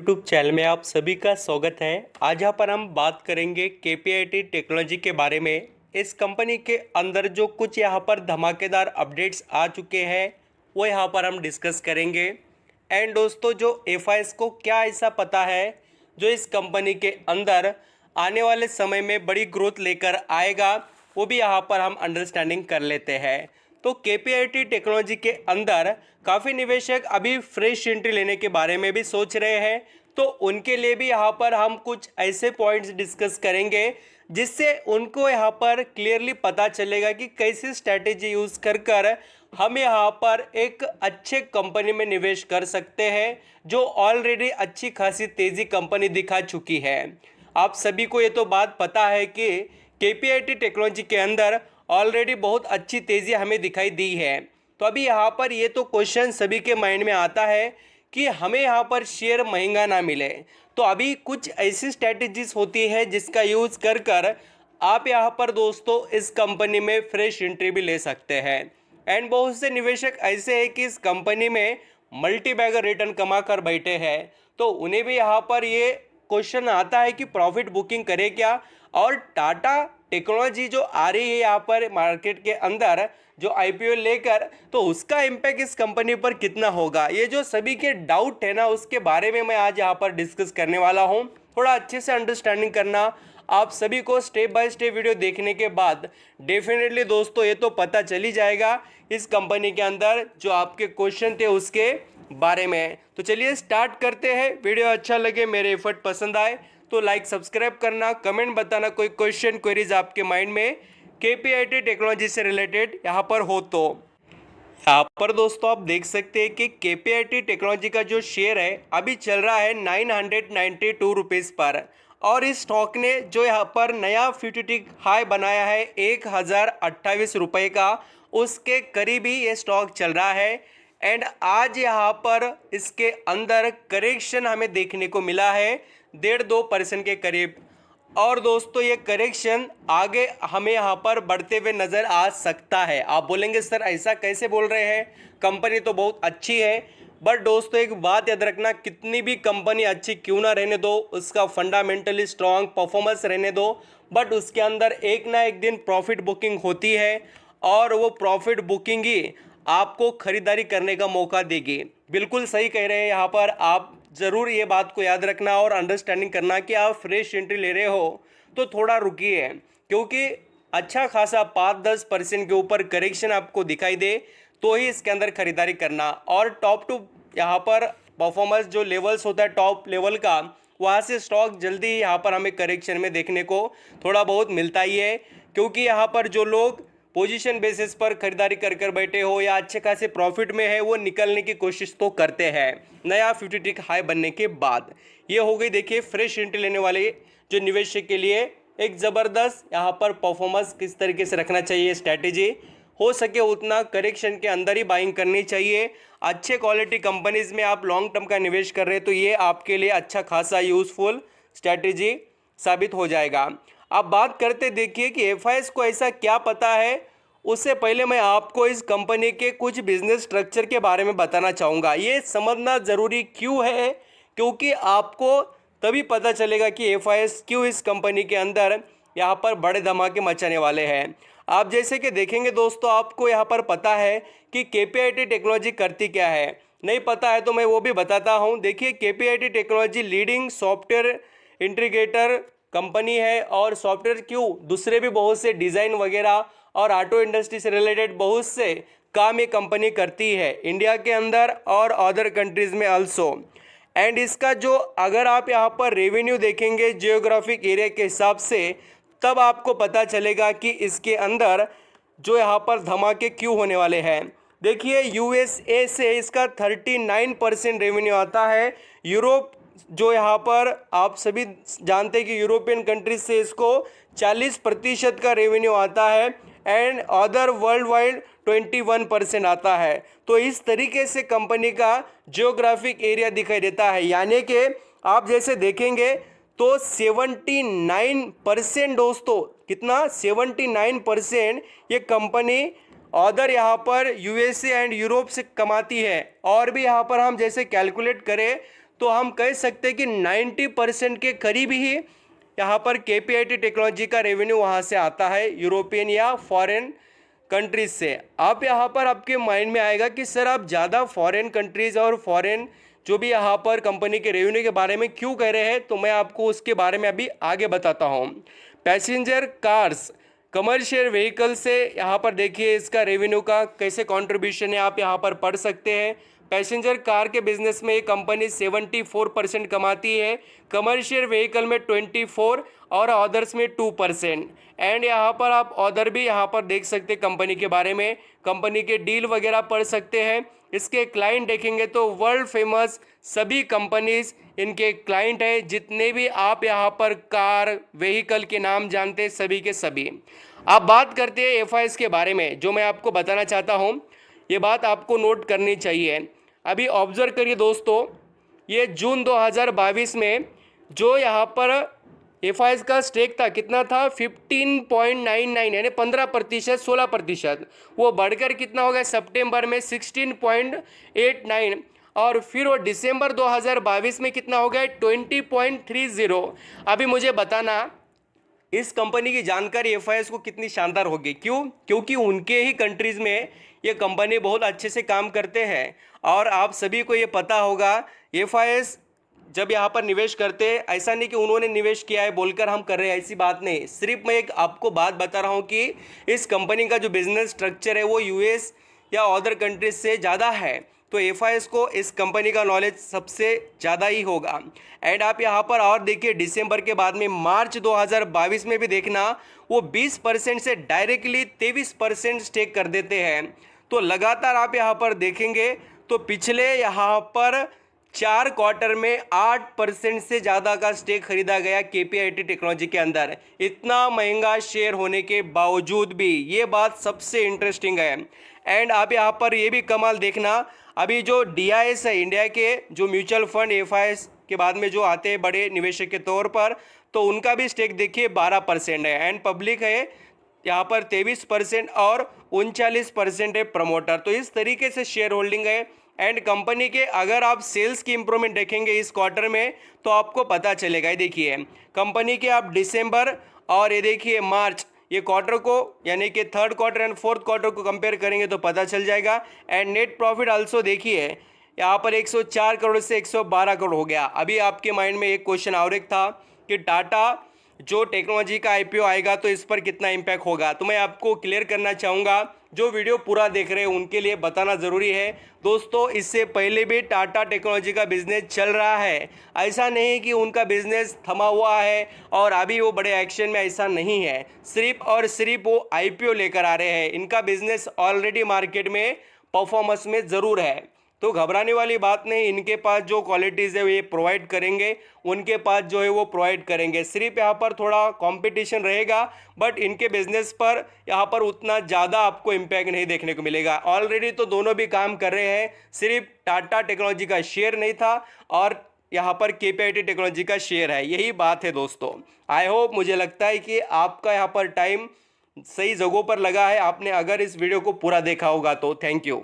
YouTube channel में आप सभी का स्वागत है। आज यहाँ पर हम बात करेंगे केपीआईटी टेक्नोलॉजी के बारे में। इस कंपनी के अंदर जो कुछ यहाँ पर धमाकेदार अपडेट्स आ चुके हैं वो यहाँ पर हम डिस्कस करेंगे। एंड दोस्तों, जो एफआईएस को क्या ऐसा पता है जो इस कंपनी के अंदर आने वाले समय में बड़ी ग्रोथ लेकर आएगा, वो भी यहाँ पर हम अंडरस्टैंडिंग कर लेते हैं। तो केपीआईटी टेक्नोलॉजी के अंदर काफ़ी निवेशक अभी फ्रेश एंट्री लेने के बारे में भी सोच रहे हैं, तो उनके लिए भी यहाँ पर हम कुछ ऐसे पॉइंट्स डिस्कस करेंगे जिससे उनको यहाँ पर क्लियरली पता चलेगा कि कैसी स्ट्रैटेजी यूज़ कर कर हम यहाँ पर एक अच्छे कंपनी में निवेश कर सकते हैं जो ऑलरेडी अच्छी खासी तेज़ी कंपनी दिखा चुकी है। आप सभी को ये तो बात पता है कि केपीआईटी टेक्नोलॉजी के अंदर ऑलरेडी बहुत अच्छी तेज़ी हमें दिखाई दी है। तो अभी यहाँ पर ये तो क्वेश्चन सभी के माइंड में आता है कि हमें यहाँ पर शेयर महंगा ना मिले, तो अभी कुछ ऐसी स्ट्रैटेजीज होती है जिसका यूज़ कर कर आप यहाँ पर दोस्तों इस कंपनी में फ्रेश एंट्री भी ले सकते हैं। एंड बहुत से निवेशक ऐसे हैं कि इस कंपनी में मल्टी बैगर रिटर्न कमा कर बैठे हैं, तो उन्हें भी यहाँ पर ये क्वेश्चन आता है कि प्रॉफिट बुकिंग करे क्या, और टाटा टेक्नोलॉजी जो आ रही है यहाँ पर मार्केट के अंदर जो आईपीओ लेकर, तो उसका इम्पैक्ट इस कंपनी पर कितना होगा। ये जो सभी के डाउट है ना, उसके बारे में मैं आज यहाँ पर डिस्कस करने वाला हूँ। थोड़ा अच्छे से अंडरस्टैंडिंग करना आप सभी को स्टेप बाय स्टेप वीडियो देखने के बाद डेफिनेटली दोस्तों ये तो पता चली जाएगा इस कंपनी के अंदर जो आपके क्वेश्चन थे उसके बारे में। तो चलिए स्टार्ट करते हैं। वीडियो अच्छा लगे, मेरे एफर्ट पसंद आए तो लाइक सब्सक्राइब करना, कमेंट बताना कोई क्वेश्चन क्वेरीज आपके माइंड में केपीआईटी टेक्नोलॉजी से रिलेटेड यहाँ पर हो तो। यहाँ पर दोस्तों आप देख सकते हैं कि केपीआईटी टेक्नोलॉजी का जो शेयर है अभी चल रहा है 992 रुपीज़ पर, और इस स्टॉक ने जो यहाँ पर नया 52 हाई बनाया है 1028 रुपये का, उसके करीब ही ये स्टॉक चल रहा है। एंड आज यहाँ पर इसके अंदर करेक्शन हमें देखने को मिला है 1.5-2% के करीब, और दोस्तों ये करेक्शन आगे हमें यहाँ पर बढ़ते हुए नज़र आ सकता है। आप बोलेंगे सर ऐसा कैसे बोल रहे हैं, कंपनी तो बहुत अच्छी है। बट दोस्तों एक बात याद रखना, कितनी भी कंपनी अच्छी क्यों ना रहने दो, उसका फंडामेंटली स्ट्रॉन्ग परफॉर्मेंस रहने दो, बट उसके अंदर एक ना एक दिन प्रॉफिट बुकिंग होती है, और वो प्रॉफिट बुकिंग ही आपको खरीदारी करने का मौका देगी। बिल्कुल सही कह रहे हैं यहाँ पर आप। ज़रूर ये बात को याद रखना और अंडरस्टैंडिंग करना कि आप फ्रेश एंट्री ले रहे हो तो थोड़ा रुकिए, क्योंकि अच्छा खासा 5-10% के ऊपर करेक्शन आपको दिखाई दे तो ही इसके अंदर खरीदारी करना। और टॉप टू यहाँ पर परफॉर्मेंस जो लेवल्स होता है टॉप लेवल का, वहाँ से स्टॉक जल्दी ही यहाँ पर हमें करेक्शन में देखने को थोड़ा बहुत मिलता ही है, क्योंकि यहाँ पर जो लोग पोजीशन बेसिस पर खरीदारी कर कर बैठे हो या अच्छे खासे प्रॉफिट में है, वो निकलने की कोशिश तो करते हैं नया 52 हाई बनने के बाद। ये हो गई देखिए फ्रेश एंट्री लेने वाले जो निवेशक के लिए एक ज़बरदस्त यहाँ पर परफॉर्मेंस किस तरीके से रखना चाहिए स्ट्रैटेजी। हो सके उतना करेक्शन के अंदर ही बाइंग करनी चाहिए। अच्छे क्वालिटी कंपनीज में आप लॉन्ग टर्म का निवेश कर रहे हैं तो ये आपके लिए अच्छा खासा यूज़फुल स्ट्रैटेजी साबित हो जाएगा। अब बात करते देखिए कि एफआईएस को ऐसा क्या पता है। उससे पहले मैं आपको इस कंपनी के कुछ बिजनेस स्ट्रक्चर के बारे में बताना चाहूँगा। ये समझना ज़रूरी क्यों है, क्योंकि आपको तभी पता चलेगा कि एफआईएस क्यों इस कंपनी के अंदर यहाँ पर बड़े धमाके मचाने वाले हैं। आप जैसे कि देखेंगे दोस्तों, आपको यहाँ पर पता है कि केपीआईटी टेक्नोलॉजी करती क्या है, नहीं पता है तो मैं वो भी बताता हूँ। देखिए KPIT technology leading software integrator company है, और सॉफ्टवेयर क्यों दूसरे भी बहुत से डिज़ाइन वगैरह और ऑटो इंडस्ट्री से रिलेटेड बहुत से काम ये कंपनी करती है इंडिया के अंदर और अदर कंट्रीज़ में आल्सो। एंड इसका जो अगर आप यहाँ पर रेवेन्यू देखेंगे जियोग्राफिक एरिया के हिसाब से, तब आपको पता चलेगा कि इसके अंदर जो यहाँ पर धमाके क्यों होने वाले हैं। देखिए यूएसए से इसका 39% रेवेन्यू आता है। यूरोप जो यहाँ पर आप सभी जानते हैं कि यूरोपियन कंट्रीज से इसको 40% का रेवेन्यू आता है, एंड अदर वर्ल्ड वाइड 21% आता है। तो इस तरीके से कंपनी का जियोग्राफिक एरिया दिखाई देता है, यानी कि आप जैसे देखेंगे तो 79% दोस्तों, कितना 79% ये कंपनी अदर यहाँ पर यूएसए एंड यूरोप से कमाती है। और भी यहाँ पर हम जैसे कैलकुलेट करें तो हम कह सकते हैं कि 90% के करीब ही यहाँ पर केपीआईटी टेक्नोलॉजी का रेवेन्यू वहाँ से आता है, यूरोपियन या फॉरेन कंट्रीज से। आप यहाँ पर आपके माइंड में आएगा कि सर आप ज़्यादा फॉरेन कंट्रीज़ और फॉरेन जो भी यहाँ पर कंपनी के रेवेन्यू के बारे में क्यों कह रहे हैं, तो मैं आपको उसके बारे में अभी आगे बताता हूँ। पैसेंजर कार्स, कमर्शियल व्हीकल से यहाँ पर देखिए इसका रेवेन्यू का कैसे कंट्रीब्यूशन है, आप यहाँ पर पढ़ सकते हैं। पैसेंजर कार के बिजनेस में ये कंपनी 74% कमाती है, कमर्शियल व्हीकल में 24% और अदर्स में 2%। एंड यहाँ पर आप अदर भी यहाँ पर देख सकते हैं कंपनी के बारे में, कंपनी के डील वगैरह पढ़ सकते हैं। इसके क्लाइंट देखेंगे तो वर्ल्ड फेमस सभी कंपनीज इनके क्लाइंट है, जितने भी आप यहाँ पर कार व्हीकल के नाम जानते हैं सभी के सभी। आप बात करते हैं एफआईएस के बारे में, जो मैं आपको बताना चाहता हूँ, ये बात आपको नोट करनी चाहिए। अभी ऑब्जर्व करिए दोस्तों, ये जून 2022 में जो यहाँ पर एफआईएस का स्टेक था कितना था 15.99 यानी 15%, 16%, वो बढ़कर कितना हो गया सितंबर में 16.89 और फिर वो दिसंबर 2022 में कितना हो गया 20.30। अभी मुझे बताना इस कंपनी की जानकारी एफआईएस को कितनी शानदार होगी, क्यों? क्योंकि उनके ही कंट्रीज़ में ये कंपनी बहुत अच्छे से काम करते हैं। और आप सभी को ये पता होगा एफआईएस जब यहाँ पर निवेश करते हैं, ऐसा नहीं कि उन्होंने निवेश किया है बोलकर हम कर रहे हैं, ऐसी बात नहीं। सिर्फ मैं एक आपको बात बता रहा हूँ कि इस कंपनी का जो बिजनेस स्ट्रक्चर है वो यूएस या अदर कंट्रीज से ज़्यादा है, तो एफआईएस को इस कंपनी का नॉलेज सबसे ज़्यादा ही होगा। एंड आप यहाँ पर और देखिए दिसंबर के बाद में मार्च 2022 में भी देखना, वो 20% से डायरेक्टली 23% स्टेक कर देते हैं। तो लगातार आप यहाँ पर देखेंगे तो पिछले यहाँ पर 4 क्वार्टर में 8% से ज़्यादा का स्टेक खरीदा गया केपीआईटी टेक्नोलॉजी के अंदर, इतना महंगा शेयर होने के बावजूद भी। ये बात सबसे इंटरेस्टिंग है। एंड आप यहाँ पर ये भी कमाल देखना, अभी जो डीआईएस है, इंडिया के जो म्यूचुअल फंड एफआईएस के बाद में जो आते हैं बड़े निवेशक के तौर पर, तो उनका भी स्टेक देखिए 12% है। एंड पब्लिक है यहाँ पर 23% और 39% है प्रमोटर। तो इस तरीके से शेयर होल्डिंग है। एंड कंपनी के अगर आप सेल्स की इंप्रूवमेंट देखेंगे इस क्वार्टर में तो आपको पता चलेगा। ये देखिए कंपनी के आप दिसंबर और ये देखिए मार्च, ये क्वार्टर को यानी कि third quarter and fourth quarter को कंपेयर करेंगे तो पता चल जाएगा। एंड नेट प्रॉफिट आल्सो देखिए यहाँ पर 104 करोड़ से 112 करोड़ हो गया। अभी आपके माइंड में एक क्वेश्चन और एक था कि टाटा जो टेक्नोलॉजी का आईपीओ आएगा तो इस पर कितना इम्पैक्ट होगा, तो मैं आपको क्लियर करना चाहूँगा, जो वीडियो पूरा देख रहे हैं उनके लिए बताना ज़रूरी है। दोस्तों इससे पहले भी टाटा टेक्नोलॉजी का बिजनेस चल रहा है, ऐसा नहीं कि उनका बिजनेस थमा हुआ है और अभी वो बड़े एक्शन में, ऐसा नहीं है। सिर्फ और सिर्फ वो आईपीओ लेकर आ रहे हैं, इनका बिजनेस ऑलरेडी मार्केट में परफॉर्मेंस में ज़रूर है। तो घबराने वाली बात नहीं, इनके पास जो क्वालिटीज़ है वो ये प्रोवाइड करेंगे, उनके पास जो है वो प्रोवाइड करेंगे। सिर्फ यहाँ पर थोड़ा कंपटीशन रहेगा, बट इनके बिजनेस पर यहाँ पर उतना ज़्यादा आपको इम्पैक्ट नहीं देखने को मिलेगा। ऑलरेडी तो दोनों भी काम कर रहे हैं, सिर्फ टाटा टेक्नोलॉजी का शेयर नहीं था और यहाँ पर केपीआईटी टेक्नोलॉजी का शेयर है, यही बात है दोस्तों। आई होप, मुझे लगता है कि आपका यहाँ पर टाइम सही जगहों पर लगा है, आपने अगर इस वीडियो को पूरा देखा होगा तो। Thank you.